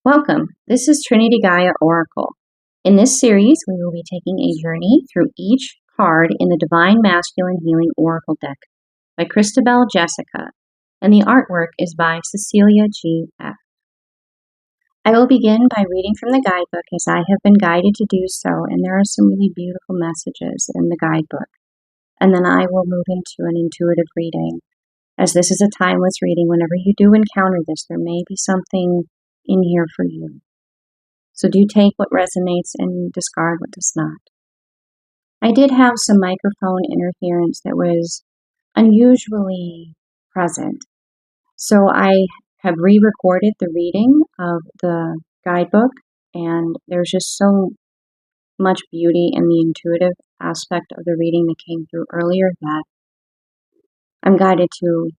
Welcome. This is Trinity Gaia Oracle. In this series, we will be taking a journey through each card in the Divine Masculine Healing Oracle deck by Christabel Jessica, and the artwork is by Ceclia G.F. I will begin by reading from the guidebook as I have been guided to do so, and there are some really beautiful messages in the guidebook. And then I will move into an intuitive reading. As this is a timeless reading, whenever you do encounter this, there may be something in here for you. So do take what resonates and discard what does not. I did have some microphone interference that was unusually present. So I have re-recorded the reading of the guidebook, and there's just so much beauty in the intuitive aspect of the reading that came through earlier that I'm guided to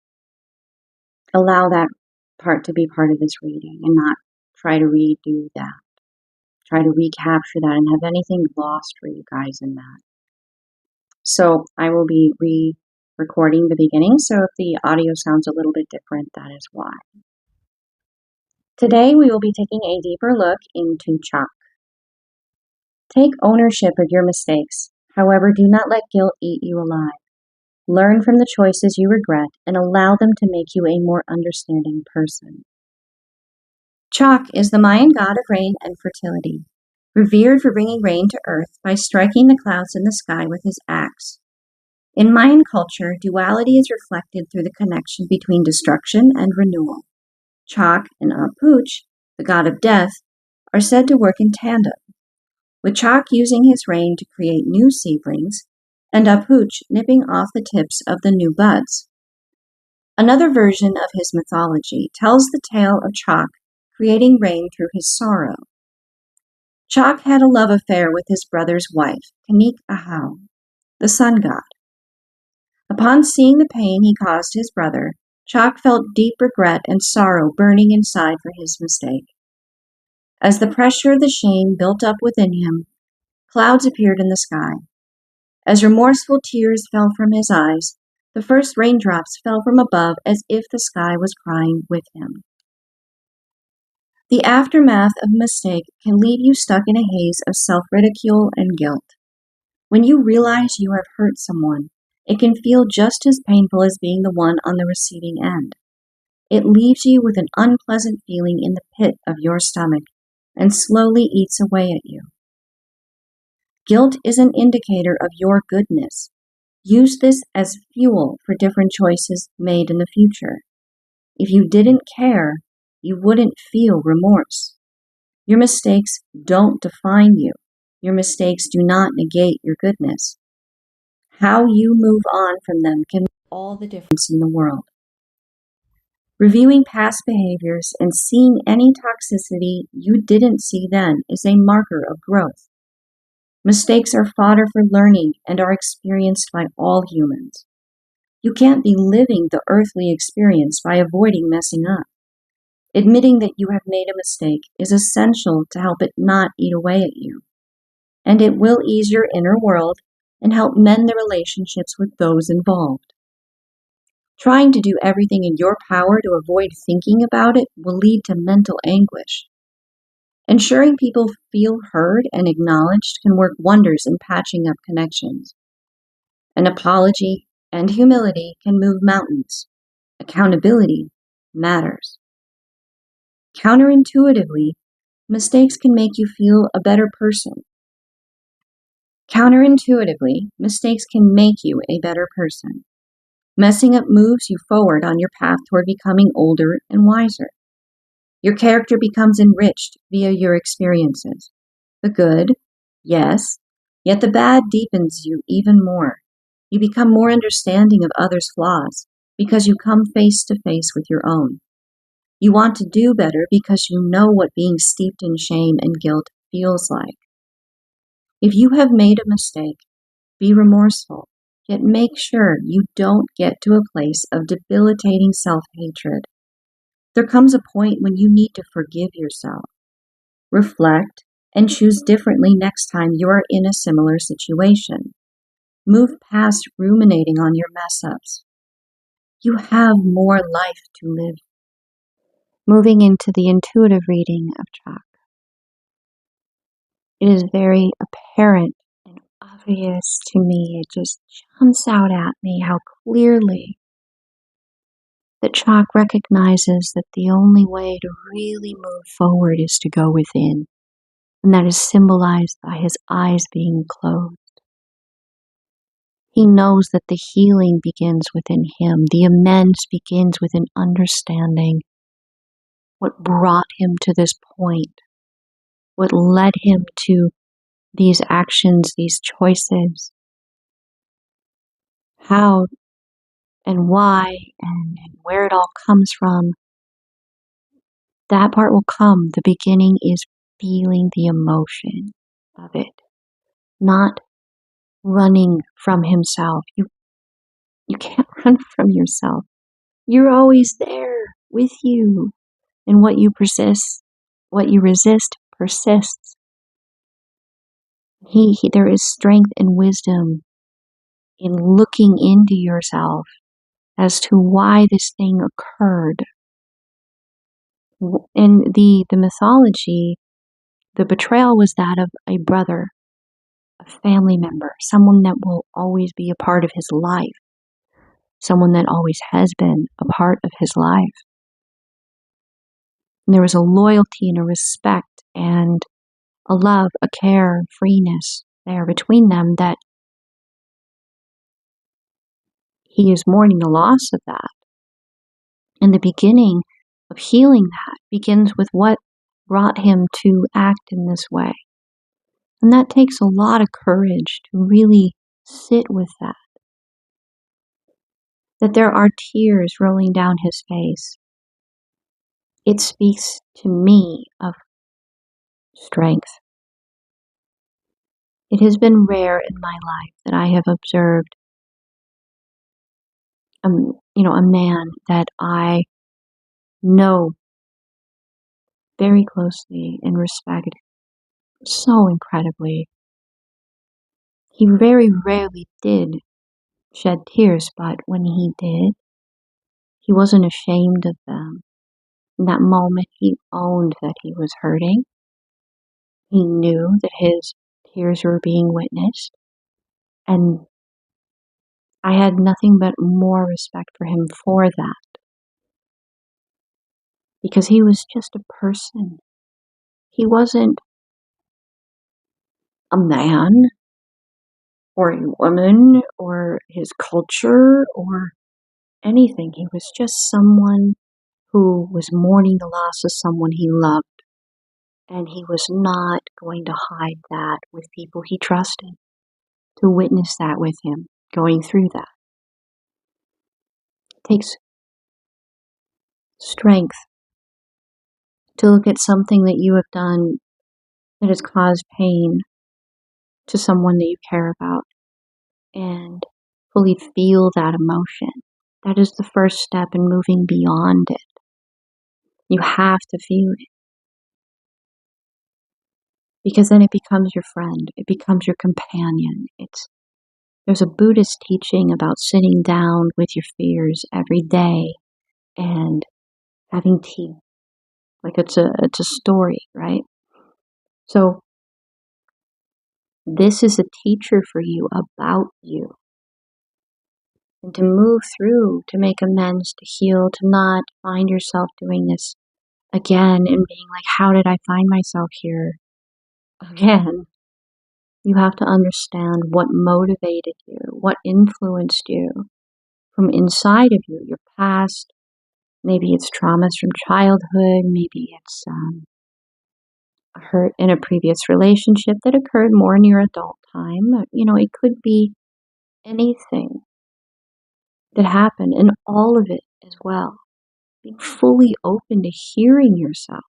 allow that part to be part of this reading and not try to redo that, try to recapture that and have anything lost for you guys in that. So I will be re-recording the beginning, so if the audio sounds a little bit different, that is why. Today we will be taking a deeper look into chalk. Take ownership of your mistakes. However, do not let guilt eat you alive. Learn from the choices you regret and allow them to make you a more understanding person. Chalk is the Mayan god of rain and fertility, revered for bringing rain to earth by striking the clouds in the sky with his axe. In Mayan culture, duality is reflected through the connection between destruction and renewal. Chalk and Apuch, the god of death, are said to work in tandem, with Chalk using his rain to create new seedlings, and Apuch nipping off the tips of the new buds. Another version of his mythology tells the tale of Chalk creating rain through his sorrow. Chalk had a love affair with his brother's wife, Ahau, the sun god. Upon seeing the pain he caused his brother, Chalk felt deep regret and sorrow burning inside for his mistake. As the pressure of the shame built up within him, clouds appeared in the sky. As remorseful tears fell from his eyes, the first raindrops fell from above as if the sky was crying with him. The aftermath of a mistake can leave you stuck in a haze of self-ridicule and guilt. When you realize you have hurt someone, it can feel just as painful as being the one on the receiving end. It leaves you with an unpleasant feeling in the pit of your stomach and slowly eats away at you. Guilt is an indicator of your goodness. Use this as fuel for different choices made in the future. If you didn't care, you wouldn't feel remorse. Your mistakes don't define you. Your mistakes do not negate your goodness. How you move on from them can make all the difference in the world. Reviewing past behaviors and seeing any toxicity you didn't see then is a marker of growth. Mistakes are fodder for learning and are experienced by all humans. You can't be living the earthly experience by avoiding messing up. Admitting that you have made a mistake is essential to help it not eat away at you, and it will ease your inner world and help mend the relationships with those involved. Trying to do everything in your power to avoid thinking about it will lead to mental anguish. Ensuring people feel heard and acknowledged can work wonders in patching up connections. An apology and humility can move mountains. Accountability matters. Counterintuitively, mistakes can make you feel a better person. Counterintuitively, mistakes can make you a better person. Messing up moves you forward on your path toward becoming older and wiser. Your character becomes enriched via your experiences. The good, yes, yet the bad deepens you even more. You become more understanding of others' flaws because you come face to face with your own. You want to do better because you know what being steeped in shame and guilt feels like. If you have made a mistake, be remorseful, yet make sure you don't get to a place of debilitating self-hatred. There comes a point when you need to forgive yourself. Reflect and choose differently next time you are in a similar situation. Move past ruminating on your mess-ups. You have more life to live. moving into the intuitive reading of chakra, it is very apparent and obvious to me. It just jumps out at me how clearly that Chak recognizes that the only way to really move forward is to go within. And that is symbolized by his eyes being closed. He knows that the healing begins within him. The amends begins with an understanding what brought him to this point, what led him to these actions, these choices, how and why and where it all comes from. That part will come. The beginning is feeling the emotion of it, not running from himself. You can't run from yourself. You're always there with you. And what you resist persists. There is strength and wisdom in looking into yourself as to why this thing occurred. In the mythology, the betrayal was that of a brother, a family member, someone that will always be a part of his life, someone that always has been a part of his life. And there was a loyalty and a respect and a love, a care, freeness there between them that he is mourning the loss of that. And the beginning of healing that begins with what brought him to act in this way. And that takes a lot of courage to really sit with that. That there are tears rolling down his face. It speaks to me of strength. It has been rare in my life that I have observed a man that I know very closely and respect so incredibly. He very rarely did shed tears, but when he did, he wasn't ashamed of them. In that moment, he owned that he was hurting. He knew that his tears were being witnessed, and I had nothing but more respect for him for that, because he was just a person. He wasn't a man or a woman or his culture or anything. He was just someone who was mourning the loss of someone he loved. And he was not going to hide that with people he trusted, to witness that with him, going through that. It takes strength to look at something that you have done that has caused pain to someone that you care about and fully feel that emotion. That is the first step in moving beyond it. You have to feel it. Because then it becomes your friend. It becomes your companion. There's a Buddhist teaching about sitting down with your fears every day and having tea. Like it's a story, right? So this is a teacher for you about you. And to move through, to make amends, to heal, to not find yourself doing this again and being like, how did I find myself here again? You have to understand what motivated you, what influenced you from inside of you, your past. Maybe it's traumas from childhood. Maybe it's a hurt in a previous relationship that occurred more in your adult time. It could be anything that happened, and all of it as well. Being fully open to hearing yourself,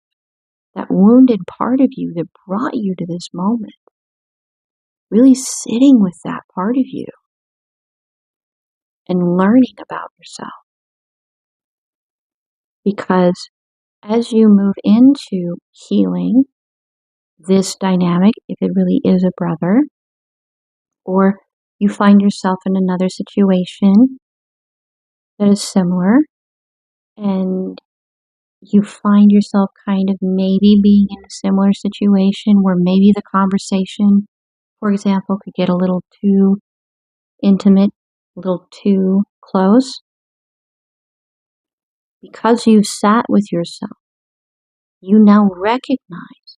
that wounded part of you that brought you to this moment. Really sitting with that part of you and learning about yourself. Because as you move into healing this dynamic, if it really is a brother, or you find yourself in another situation that is similar, and you find yourself kind of maybe being in a similar situation where maybe the conversation, for example, could get a little too intimate, a little too close. Because you've sat with yourself, you now recognize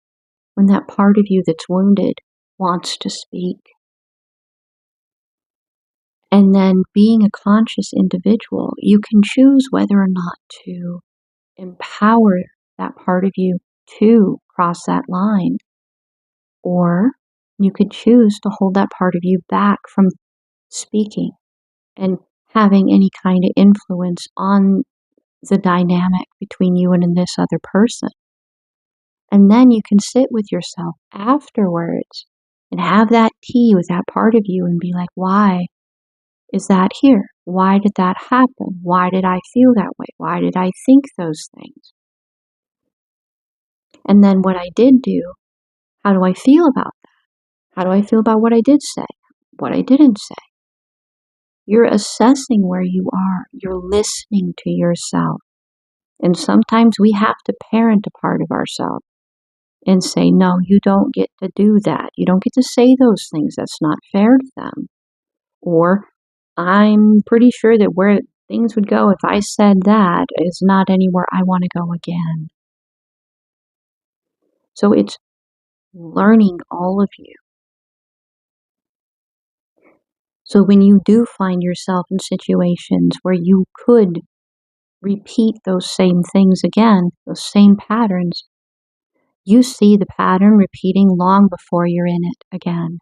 when that part of you that's wounded wants to speak. And then being a conscious individual, you can choose whether or not to empower that part of you to cross that line, or you could choose to hold that part of you back from speaking and having any kind of influence on the dynamic between you and this other person. And then you can sit with yourself afterwards and have that tea with that part of you and be like, why is that here? Why did that happen? Why did I feel that way? Why did I think those things? And then what I did do, how do I feel about that? How do I feel about what I did say? What I didn't say? You're assessing where you are. You're listening to yourself. And sometimes we have to parent a part of ourselves and say, no, you don't get to do that. You don't get to say those things. That's not fair to them. Or, I'm pretty sure that where things would go if I said that is not anywhere I want to go again. So it's learning all of you. So when you do find yourself in situations where you could repeat those same things again, those same patterns, you see the pattern repeating long before you're in it again.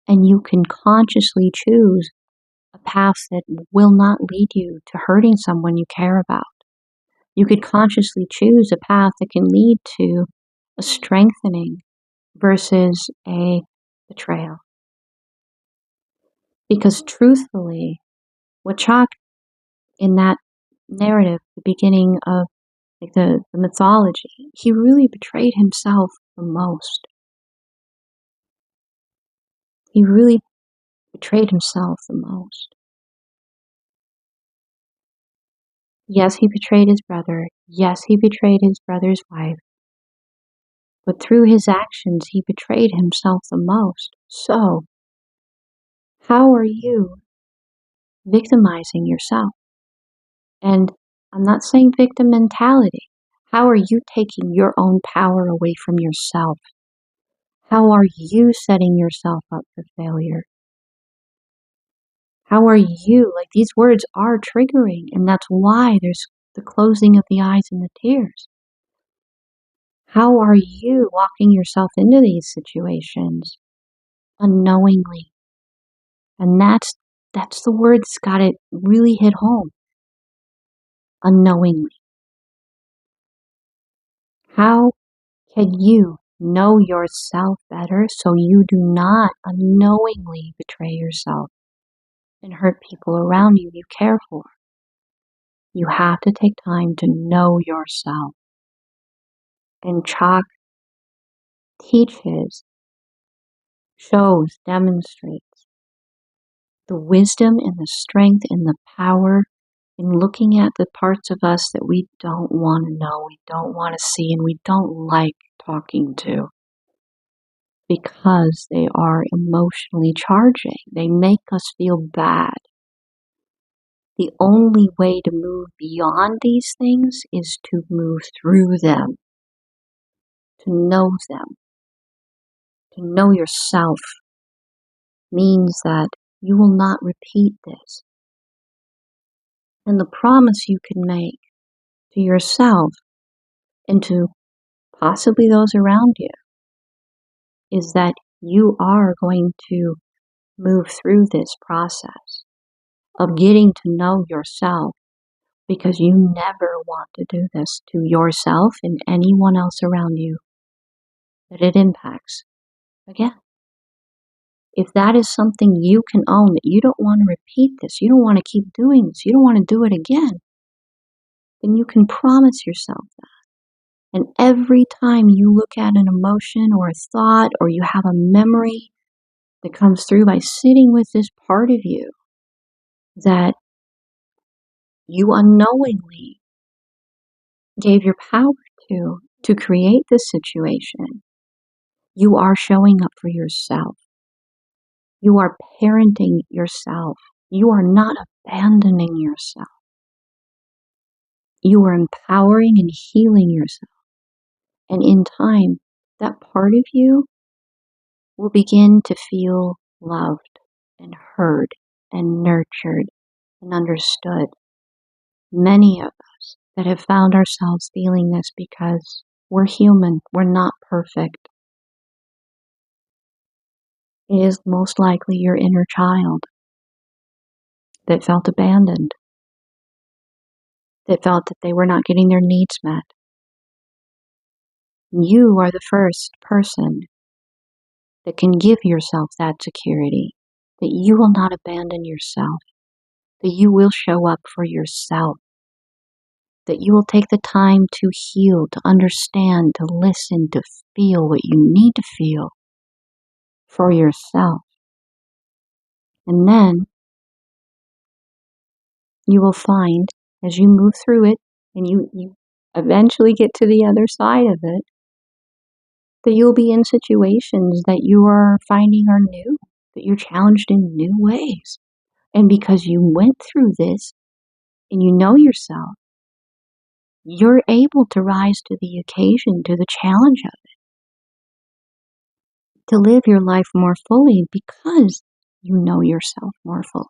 And you can consciously choose a path that will not lead you to hurting someone you care about. You could consciously choose a path that can lead to a strengthening versus a betrayal. Because truthfully, what Chak in that narrative, the beginning of the mythology, he really betrayed himself the most. He really betrayed himself the most. Yes, he betrayed his brother. Yes, he betrayed his brother's wife. But through his actions, he betrayed himself the most. So, how are you victimizing yourself? And I'm not saying victim mentality. How are you taking your own power away from yourself? How are you setting yourself up for failure? How are you, like these words are triggering, and that's why there's the closing of the eyes and the tears. How are you walking yourself into these situations unknowingly? And that's the word that's got it really hit home. Unknowingly. How can you know yourself better so you do not unknowingly betray yourself and hurt people around you you care for? You have to take time to know yourself. And Chak teaches, shows, demonstrates the wisdom and the strength and the power in looking at the parts of us that we don't want to know, we don't want to see, and we don't like talking to because they are emotionally charging. They make us feel bad. The only way to move beyond these things is to move through them, to know them. To know yourself means that you will not repeat this. And the promise you can make to yourself and to possibly those around you is that you are going to move through this process of getting to know yourself, because you never want to do this to yourself and anyone else around you that it impacts again. If that is something you can own, that you don't want to repeat this, you don't want to keep doing this, you don't want to do it again, then you can promise yourself that. And every time you look at an emotion or a thought, or you have a memory that comes through by sitting with this part of you that you unknowingly gave your power to create this situation, you are showing up for yourself. You are parenting yourself. You are not abandoning yourself. You are empowering and healing yourself. And in time, that part of you will begin to feel loved and heard and nurtured and understood. Many of us that have found ourselves feeling this because we're human, we're not perfect. It is most likely your inner child that felt abandoned, that felt that they were not getting their needs met. You are the first person that can give yourself that security, that you will not abandon yourself, that you will show up for yourself, that you will take the time to heal, to understand, to listen, to feel what you need to feel for yourself. And then you will find, as you move through it, and you eventually get to the other side of it, that you'll be in situations that you are finding are new, that you're challenged in new ways. And because you went through this and you know yourself, you're able to rise to the occasion, to the challenge of it, to live your life more fully because you know yourself more fully.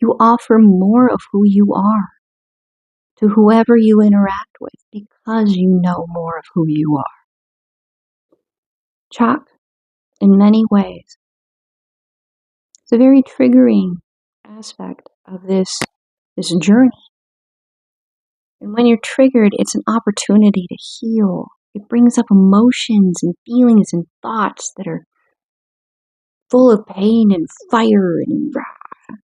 You offer more of who you are to whoever you interact with because you know more of who you are. Chalk, in many ways, it's a very triggering aspect of this journey. And when you're triggered, it's an opportunity to heal. It brings up emotions and feelings and thoughts that are full of pain and fire and rah.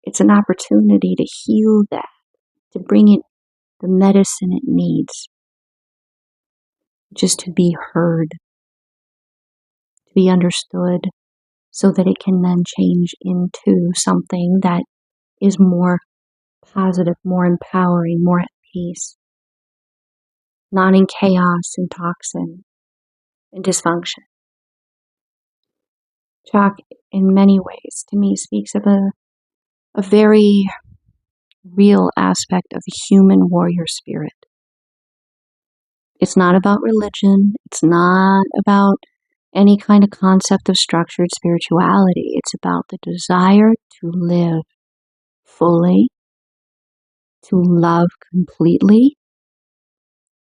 It's an opportunity to heal that, to bring it the medicine it needs, just to be heard, to be understood, so that it can then change into something that is more positive, more empowering, more at peace, not in chaos and toxin and dysfunction. Chalk, in many ways, to me, speaks of a very real aspect of the human warrior spirit. It's not about religion. It's not about any kind of concept of structured spirituality. It's about the desire to live fully, to love completely,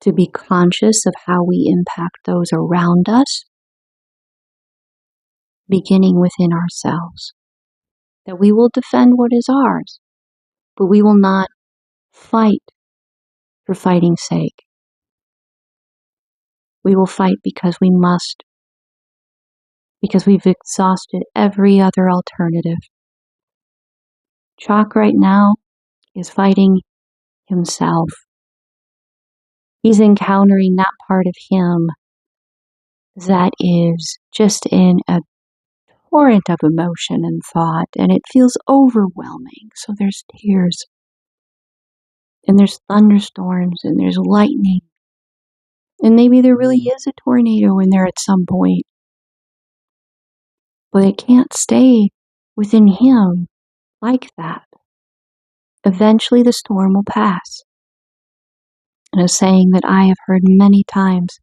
to be conscious of how we impact those around us, beginning within ourselves. That we will defend what is ours, but we will not fight for fighting's sake. We will fight because we must, because we've exhausted every other alternative. Chalk right now is fighting himself. He's encountering that part of him that is just in a torrent of emotion and thought, and it feels overwhelming. So there's tears, and there's thunderstorms, and there's lightning, and maybe there really is a tornado in there at some point, but it can't stay within him like that. Eventually the storm will pass. And a saying that I have heard many times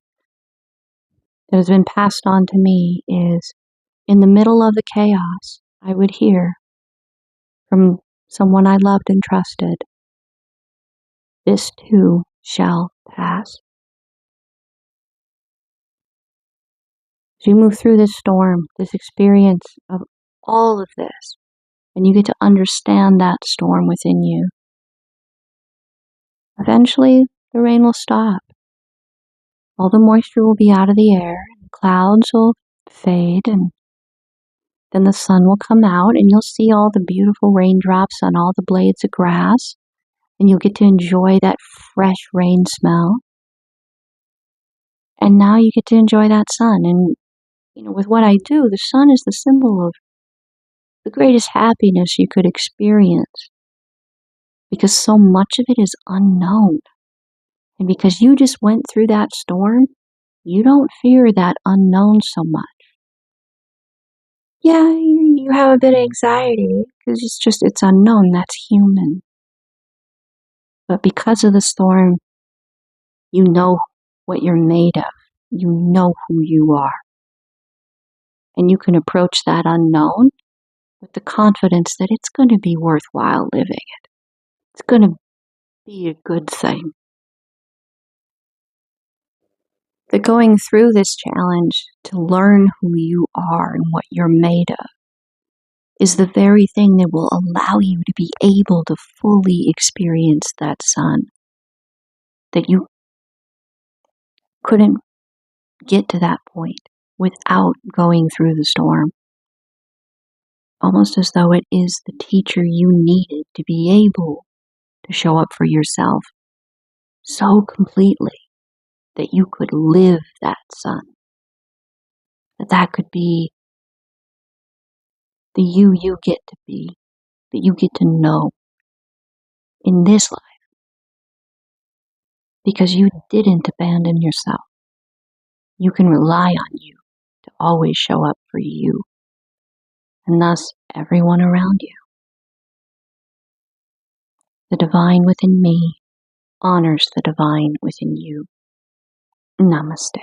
that has been passed on to me is, in the middle of the chaos, I would hear from someone I loved and trusted, "This too shall pass." As you move through this storm, this experience of all of this, and you get to understand that storm within you, eventually the rain will stop. All the moisture will be out of the air, and clouds will fade, and then the sun will come out, and you'll see all the beautiful raindrops on all the blades of grass, and you'll get to enjoy that fresh rain smell. And now you get to enjoy that sun. And, with what I do, the sun is the symbol of the greatest happiness you could experience, because so much of it is unknown. And because you just went through that storm, you don't fear that unknown so much. Yeah, you have a bit of anxiety because it's unknown. That's human. But because of the storm, you know what you're made of. You know who you are. And you can approach that unknown with the confidence that it's going to be worthwhile living it. It's going to be a good thing. That going through this challenge to learn who you are and what you're made of is the very thing that will allow you to be able to fully experience that sun. That you couldn't get to that point without going through the storm. Almost as though it is the teacher you needed to be able to show up for yourself so completely that you could live that sun. That could be the you get to be, that you get to know in this life. Because you didn't abandon yourself. You can rely on you to always show up for you, and thus everyone around you. The divine within me honors the divine within you. Namaste.